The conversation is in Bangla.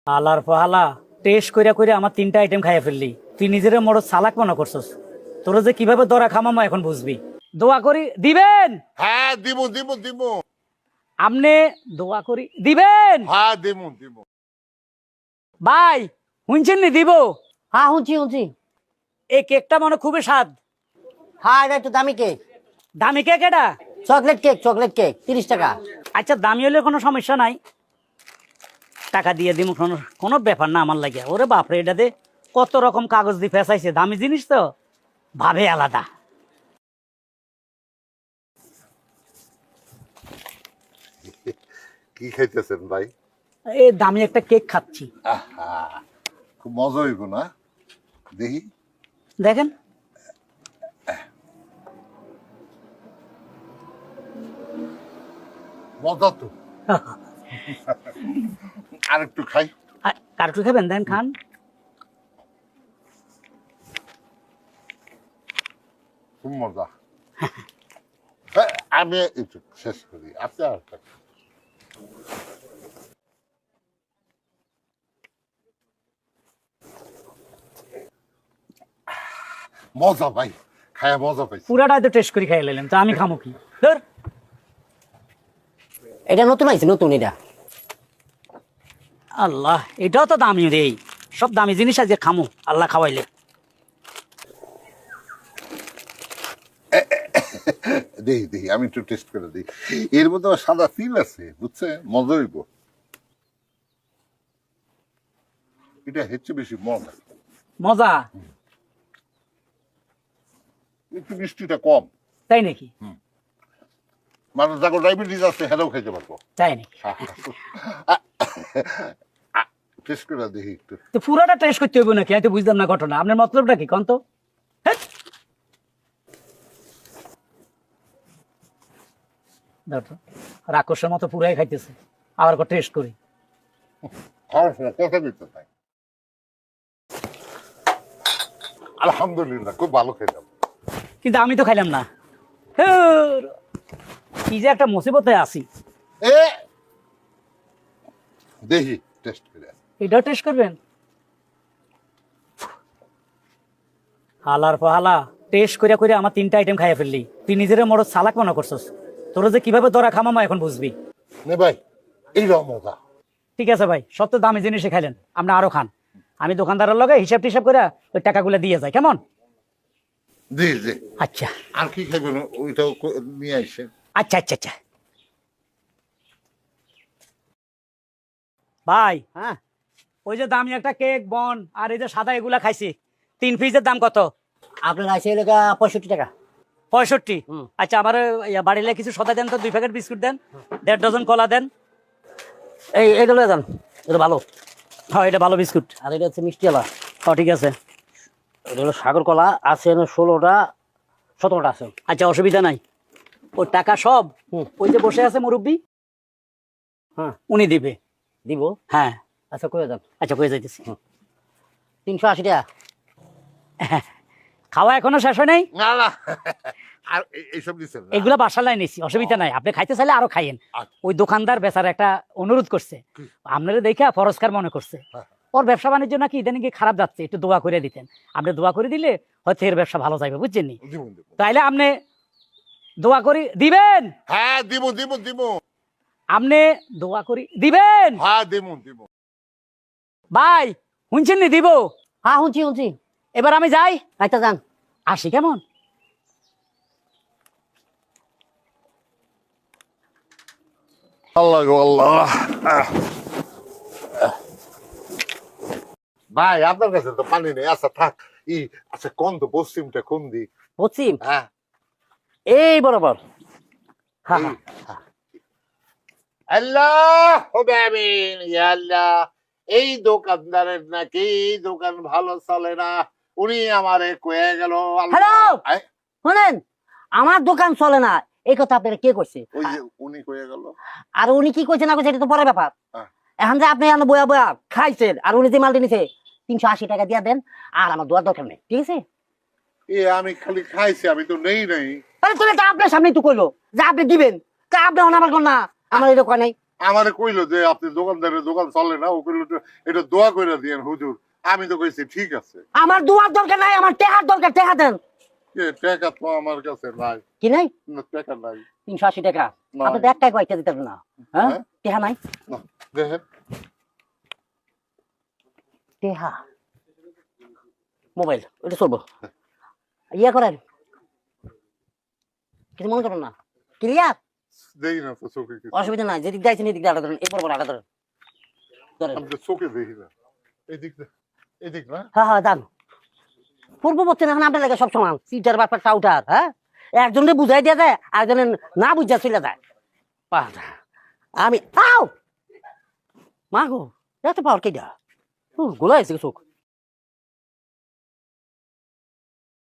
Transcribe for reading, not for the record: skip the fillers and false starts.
আলার পালা টেস্ট কইরা কইরা আমার 3টা আইটেম খাইয়া ফেললি। তুই নিজের বড় চালাক মনে করছস। তোরা যে কিভাবে দরা খামামা এখন বুঝবি। দোয়া করি দিবেন। হ্যাঁ দিব দিব দিব। আমনে দোয়া করি দিবেন। হ্যাঁ দিব দিব। ভাই শুনছেন নি দিব? হ্যাঁ শুনছি শুনছি। এই কেকটা মনে খুবই স্বাদ। হ্যাঁ এটা একটু দামি কেক। দামি কেক এটা? চকলেট কেক 30 টাকা। আচ্ছা দামি হলে কোনো সমস্যা নাই, টাকা দিয়ে দিব, কোনো ব্যাপার না আমার লাগে। ওরে বাপরে, এটাতে কত রকম কাগজ দিয়ে ফেসাইছে, দামি জিনিস তো ভাবে আলাদা। কি খাইতেছেন ভাই? এই দামি একটা কেক খাচ্ছি। আহা, খুব মজা হইব না? দেখি দেখেন মজা তো। আর একটু খাই। কারটু খাবেন? দেন খান। খুব মজা। হ্যাঁ, আমি একটু শেষ করি, আপনি আর একটা। মজা ভাই, খায়া মজা পাইছি। পুরাটা তো টেস্ট করে খাই লাইলাম, তো আমি খামো কি? ধর এটা নতুন আইছে, নতুন এটা। আল্লাহ, এটাও তো দামি রে। সব দামি জিনিস আজকে খামো, আল্লাহ খাওয়াইলে। দেখি দেখি, আমি একটু টেস্ট করে দিই। এর মধ্যে আবার সাদা তিল আছে, বুঝছে? মজা হইব। এটা হচ্ছে বেশি মজা। মজা? একটু মিষ্টিটা কম। তাই নাকি? মানুষ যাকে ডায়াবেটিস আছে হেরাও খাইতে পারবো। তাই নাকি? টেস্ট করে দেখি একটু। তো পুরাটা টেস্ট করতে হইব নাকি? আমি তো বুঝলাম না ঘটনা। আপনার মতলবটা কি কোন তো? রাক্ষসের মতো পুরাই খাইতেছে, আবার টেস্ট করি। কথা দিতে চাই। আলহামদুলিল্লাহ, খুব ভালো খেলাম। কিন্তু আমি তো খাইলাম না। কি যে একটা মুসিবতে আছি। এ দেখি টেস্ট করে। এটাও টেস্ট করবেন? হালার পালা টেস্ট করিয়া করিয়া আমার 3টা আইটেম খাইয়া ফেললি। তুই নিজের বড় চালাক মনে করছস। তোরা যে কিভাবে দরা খামামা এখন বুঝবি। নে ভাই, এইরকম মজা। ঠিক আছে ভাই, সব তো দামি জিনিসে খাইলেন, আপনি আরো খান। আমি দোকানদারের লগে হিসাব টিসাব করে ওই টাকাগুলো দিয়ে যাই, কেমন? জি জি। আচ্ছা আর কি খাইবেন ওইটাও নিয়ে আসেন। আচ্ছা আচ্ছা আচ্ছা। ভাই হ্যাঁ ওই যে দামি একটা কেক বন আর এই যে সাদা এগুলা খাইছি, 3 পিসের দাম কত? আপনার আইছে এলাকা 65 টাকা। 65? আচ্ছা, আমার বাড়িলে কিছু সদা দেন তো, 2 প্যাকেট বিস্কুট দেন, 1.5 ডজন কলা দেন। এইটা লয়ে যান, এটা ভালো। হ্যাঁ, এটা ভালো বিস্কুট। আর এটা হচ্ছে মিষ্টি আলা। হ্যাঁ ঠিক আছে। এটা হলো সাগর কলা, আছে 16টা 17টা আছে। আচ্ছা অসুবিধা নাই। ওর টাকা সব ওই যে বসে আছে মুরব্বী, হ্যাঁ উনি দিবে। দিব? হ্যাঁ আচ্ছা কয়ে যান। আচ্ছা কয়ে যাইতেছি। 380 টাকা। খাওয়া এখনো শেষ হয় নাই? না না, আর এইসব দিচ্ছেন না? এগুলা বাসায় নিছি, অসুবিধা নাই। আপনি খাইতে চাইলে আরো খাইয়েন। ওই দোকানদার বেচার একটা অনুরোধ করছে, আপনারা দেখে ফরস্কার মনে করছে। ওর ব্যবসা বাণিজ্য নাকি ইদানিং খারাপ যাচ্ছে, একটু দোয়া করে দিতেন। আপনি দোয়া করে দিলে হয়তো এর ব্যবসা ভালো যাবে, বুঝছেন নি? তাইলে আপনি দোয়া করি দিবেন। হ্যাঁ দিব দিব দিব। আপনি দোয়া করি দিবেন। হ্যাঁ দিব দিব। ভাই শুনছেন নি দিব? হ্যাঁ শুনছি। এবার আমি যাই। আচ্ছা যান। আসি, কেমন? আল্লাহ গো আল্লাহ। ভাই আপনার কাছে তো পানি নেই। আচ্ছা থাক। আচ্ছা কোন তো পশ্চিমটা কোন দিক? পশ্চিম? হ্যাঁ এই বরাবর। হ্যাঁ এই। আল্লাহ হবে আমিন, ইয়া আল্লাহ। এই দোকানদারের নাকি দোকান ভালো চলে না, উনি আমারে কয়ে গেল। হ্যালো শুনেন, আমার দোকান চলে না এই কথা আপনারা কে কইছে? ওই যে উনি কয়ে গেল। আর উনি কি কইছে না কইছে এটা তো পরের ব্যাপার। হ্যাঁ। এখন যে আপনি বয়া বয়া খাইছেন আর উনি যে মালটি নিছে 380 টাকা দিয়া দেন, আর আমার দোয়ার দরকার নেই, ঠিক আছে? আমি খালি খাইছি, আমি তো নেই নাই। আরে তুমি তো আপনার সামনেই তো কইলো যে আপনি দিবেন, তা আপনি আমার কোন না, আমার এটা কয় নাই। আমারে কইলো যে আপনি দোকানদারের দোকান চলে না, ও কইলো যে এটা দোয়া করে দিয়েন হুজুর। আমি তো কইছি ঠিক আছে। আমার দুয়ার দরকার নাই, আমার টেহার দরকার, টেহা দেন। টাকা তো আমার কাছে নাই। কি নাই? না, টাকা নাই। 380 টাকা নাই। আপনি এক টাকা কয়টা দিতে না? হ্যাঁ, হ্যাঁ? টেহা নাই? না, দেখেন টেহা মোবাইল ওটা চলবো, ইয়া করেন, কিছু মনে করেন না, ক্লিয়ার? দেখি না তো চোখে কিছু। অসুবিধা নাই, যেদিক যাইছেন এদিক দিয়ে আটা ধরেন, এরপর আটা ধরেন, ধরেন। আমি তো চোখে দেখি না। এদিক না। হ্যাঁ হ্যাঁ যান, পূর্ব পশ্চিম এখন আপনার লাগে সব সমান, সিটার ব্যাপার টাউটার। হ্যাঁ, একজনের বুঝাই দিয়ে যায়, আরেকজনের না বুঝা চলে যায়। আমি আও মা গো, এত পাওয়ার কেটা গোলা আছে চোখ।